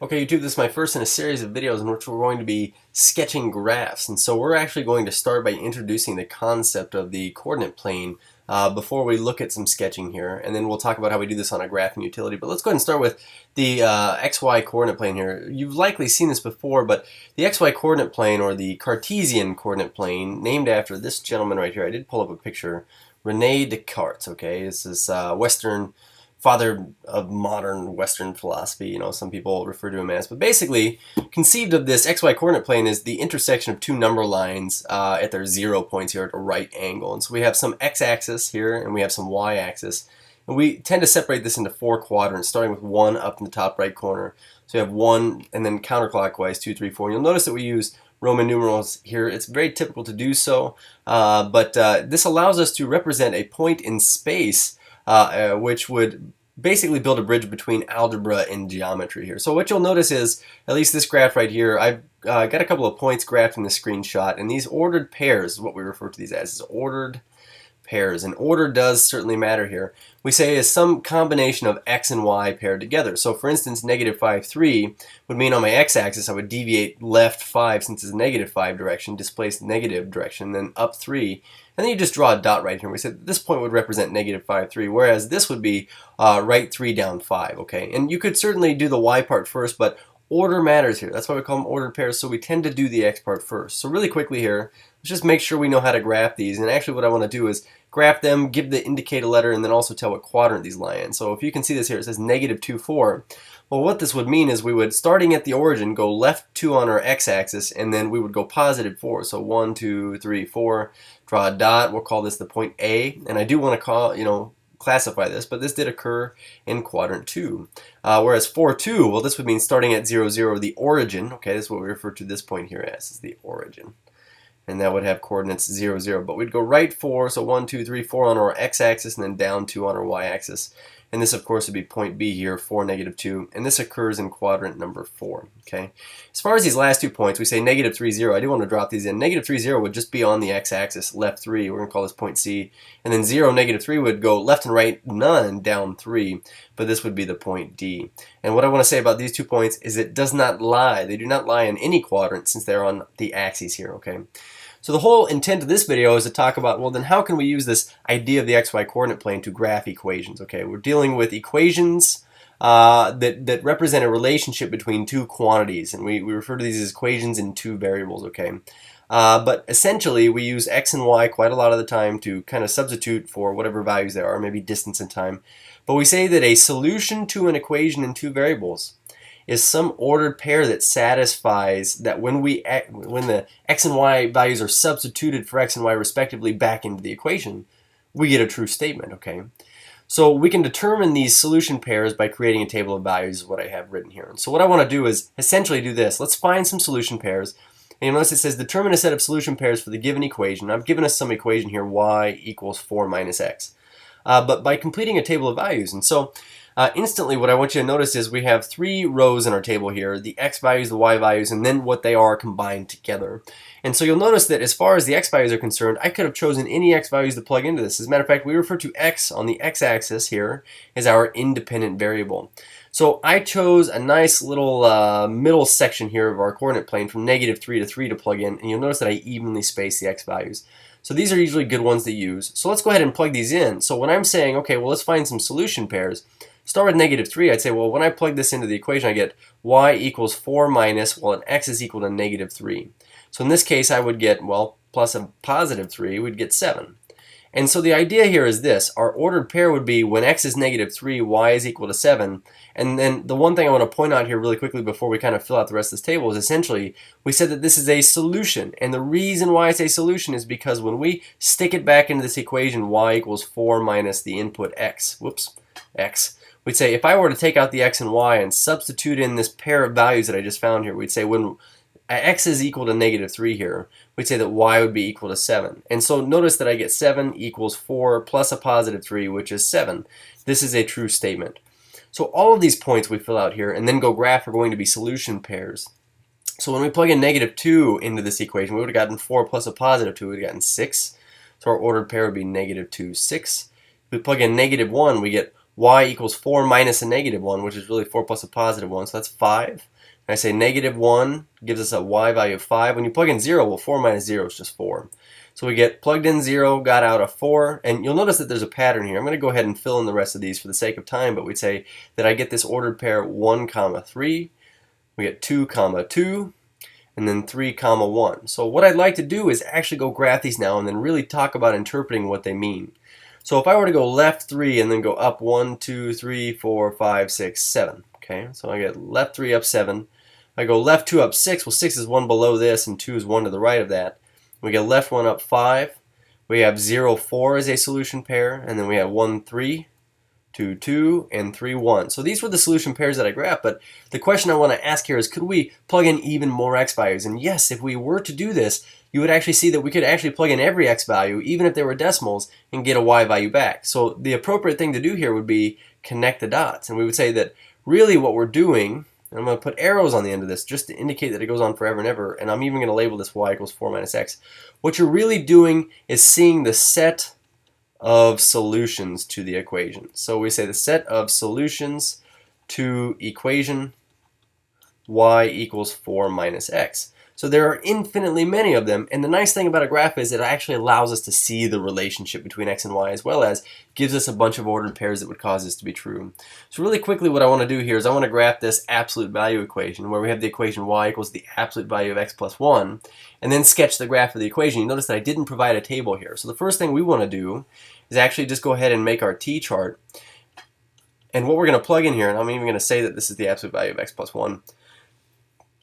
Okay, YouTube, this is my first in a series of videos in which we're going to be sketching graphs. And so we're actually going to start by introducing the concept of the coordinate plane before we look at some sketching here. And then we'll talk about how we do this on a graphing utility. But let's go ahead and start with the XY coordinate plane here. You've likely seen this before, but the XY coordinate plane, or the Cartesian coordinate plane, named after this gentleman right here. I did pull up a picture. Rene Descartes, okay? This is Western father of modern Western philosophy, some people refer to him as. But basically, conceived of this XY coordinate plane as the intersection of two number lines at their 0 points here at a right angle. And so we have some x-axis here, and we have some y-axis. And we tend to separate this into 4 quadrants, starting with 1 up in the top right corner. So you have 1, and then counterclockwise, 2, 3, 4. And you'll notice that we use Roman numerals here. It's very typical to do so, but this allows us to represent a point in space which would basically build a bridge between algebra and geometry here. So what you'll notice is, at least this graph right here, I've got a couple of points graphed in the screenshot, and these ordered pairs is what we refer to these as, is ordered pairs. And order does certainly matter here. We say is some combination of x and y paired together. So for instance, negative 5, 3 would mean on my x-axis I would deviate left 5 since it's a negative 5 direction, displace negative direction, then up 3. And then you just draw a dot right here. We said this point would represent negative 5, 3, whereas this would be right 3 down 5, okay? And you could certainly do the y part first, but order matters here. That's why we call them ordered pairs, so we tend to do the x part first. So really quickly here, let's just make sure we know how to graph these. And actually what I want to do is graph them, give the indicate a letter, and then also tell what quadrant these lie in. So if you can see this here, it says negative 2, 4. Well, what this would mean is we would, starting at the origin, go left 2 on our x-axis, and then we would go positive 4. So 1, 2, 3, 4. Draw a dot. We'll call this the point A. And I do want to classify this, but this did occur in quadrant 2. Whereas 4, 2, well, this would mean starting at 0, 0, the origin. Okay, this is what we refer to this point here as, is the origin. And that would have coordinates 0, 0. But we'd go right 4, so 1, 2, 3, 4 on our x-axis, and then down 2 on our y-axis. And this, of course, would be point B here, 4, negative 2. And this occurs in quadrant number 4. Okay. As far as these last 2 points, we say negative 3, 0. I do want to drop these in. Negative 3, 0 would just be on the x-axis, left 3. We're going to call this point C. And then 0, negative 3 would go left and right, none, down 3. But this would be the point D. And what I want to say about these 2 points is it does not lie. They do not lie in any quadrant since they're on the axes here. Okay. So the whole intent of this video is to talk about, well, then how can we use this idea of the XY coordinate plane to graph equations? Okay, we're dealing with equations that represent a relationship between 2 quantities, and we refer to these as equations in 2 variables, okay? But essentially, we use x and y quite a lot of the time to kind of substitute for whatever values there are, maybe distance and time. But we say that a solution to an equation in 2 variables is some ordered pair that satisfies that when the x and y values are substituted for x and y respectively back into the equation, we get a true statement, okay? So we can determine these solution pairs by creating a table of values, is what I have written here. And so what I want to do is essentially do this. Let's find some solution pairs. And you'll notice it says determine a set of solution pairs for the given equation. I've given us some equation here, y equals 4 minus x. But by completing a table of values. And so instantly what I want you to notice is we have 3 rows in our table here, the x values, the y values, and then what they are combined together. And so you'll notice that as far as the x values are concerned, I could have chosen any x values to plug into this. As a matter of fact, we refer to x on the x-axis here as our independent variable. So I chose a nice little middle section here of our coordinate plane from negative 3 to 3 to plug in, and you'll notice that I evenly space the x values. So these are usually good ones to use. So let's go ahead and plug these in. So when I'm saying, okay, well, let's find some solution pairs, start with negative 3, I'd say, well, when I plug this into the equation, I get y equals 4 minus, well, an x is equal to negative 3. So in this case, I would get, well, plus a positive 3, we'd get 7. And so the idea here is this. Our ordered pair would be when x is negative 3, y is equal to 7. And then the one thing I want to point out here really quickly before we kind of fill out the rest of this table is essentially we said that this is a solution. And the reason why it's a solution is because when we stick it back into this equation, y equals 4 minus the input x, x, we'd say if I were to take out the x and y and substitute in this pair of values that I just found here, we'd say when x is equal to negative 3 here, we'd say that y would be equal to 7. And so notice that I get 7 equals 4 plus a positive 3, which is 7. This is a true statement. So all of these points we fill out here and then go graph are going to be solution pairs. So when we plug in negative 2 into this equation, we would have gotten 4 plus a positive 2, we would have gotten 6. So our ordered pair would be negative 2, 6. If we plug in negative 1, we get y equals 4 minus a negative 1, which is really 4 plus a positive 1, so that's 5. And I say negative 1 gives us a y value of 5. When you plug in 0, well, 4 minus 0 is just 4. So we get plugged in 0, got out a 4, and you'll notice that there's a pattern here. I'm going to go ahead and fill in the rest of these for the sake of time, but we'd say that I get this ordered pair 1, 3, we get 2, 2, and then 3, 1. So what I'd like to do is actually go graph these now and then really talk about interpreting what they mean. So if I were to go left 3 and then go up 1, 2, 3, 4, 5, 6, 7. Okay, so I get left 3 up 7. I go left 2 up 6. Well, 6 is 1 below this and 2 is 1 to the right of that. We get left 1 up 5. We have 0, 4 as a solution pair, and then we have 1, 3, 2, 2, and 3, 1. So these were the solution pairs that I graphed, but the question I want to ask here is, could we plug in even more x values? And yes, if we were to do this, you would actually see that we could actually plug in every x value, even if they were decimals, and get a y value back. So the appropriate thing to do here would be connect the dots. And we would say that really what we're doing, and I'm going to put arrows on the end of this just to indicate that it goes on forever and ever, and I'm even going to label this y equals 4 minus x. What you're really doing is seeing the set of solutions to the equation. So we say the set of solutions to equation y equals 4 minus x. So there are infinitely many of them, and the nice thing about a graph is it actually allows us to see the relationship between x and y, as well as gives us a bunch of ordered pairs that would cause this to be true. So really quickly what I want to do here is I want to graph this absolute value equation where we have the equation y equals the absolute value of x plus 1, and then sketch the graph of the equation. You notice that I didn't provide a table here. So the first thing we want to do is actually just go ahead and make our t-chart. And what we're going to plug in here, and I'm even going to say that this is the absolute value of x plus 1,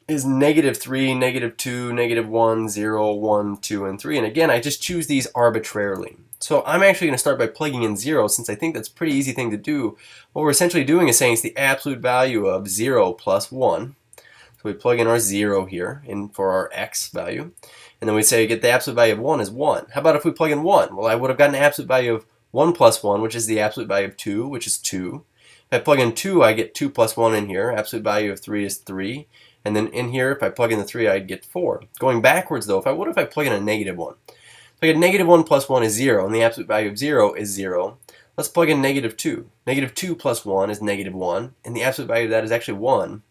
is negative 3, negative 2, negative 1, 0, 1, 2, and 3. And again, I just choose these arbitrarily. So I'm actually going to start by plugging in 0, since I think that's a pretty easy thing to do. What we're essentially doing is saying it's the absolute value of 0 plus 1. So we plug in our 0 here for our x value. And then we say get the absolute value of 1 is 1. How about if we plug in 1? Well, I would have gotten an absolute value of 1 plus 1, which is the absolute value of 2, which is 2. If I plug in 2, I get 2 plus 1 in here. Absolute value of 3 is 3. And then in here, if I plug in the 3, I'd get 4. Going backwards, though, what if I plug in a negative 1? If I get negative 1 plus 1 is 0, and the absolute value of 0 is 0. Let's plug in negative 2. Negative 2 plus 1 is negative 1, and the absolute value of that is actually 1.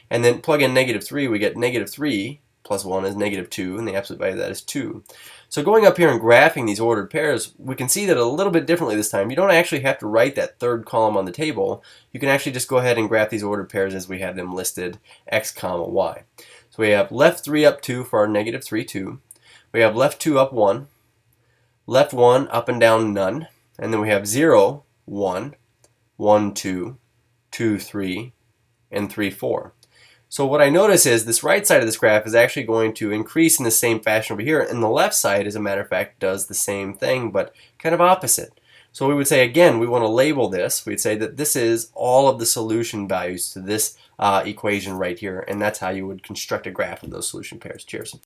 And then plug in negative 3, we get negative 3 plus 1 is negative 2, and the absolute value of that is 2. So going up here and graphing these ordered pairs, we can see that a little bit differently this time. You don't actually have to write that third column on the table. You can actually just go ahead and graph these ordered pairs as we have them listed, x, y. So we have left 3 up 2 for our negative 3, 2. We have left 2 up 1. Left 1 up and down none. And then we have 0, 1, 1, 2, 2, 3, and 3, 4. So what I notice is this right side of this graph is actually going to increase in the same fashion over here, and the left side, as a matter of fact, does the same thing, but kind of opposite. So we would say, again, we want to label this. We'd say that this is all of the solution values to this equation right here, and that's how you would construct a graph of those solution pairs. Cheers.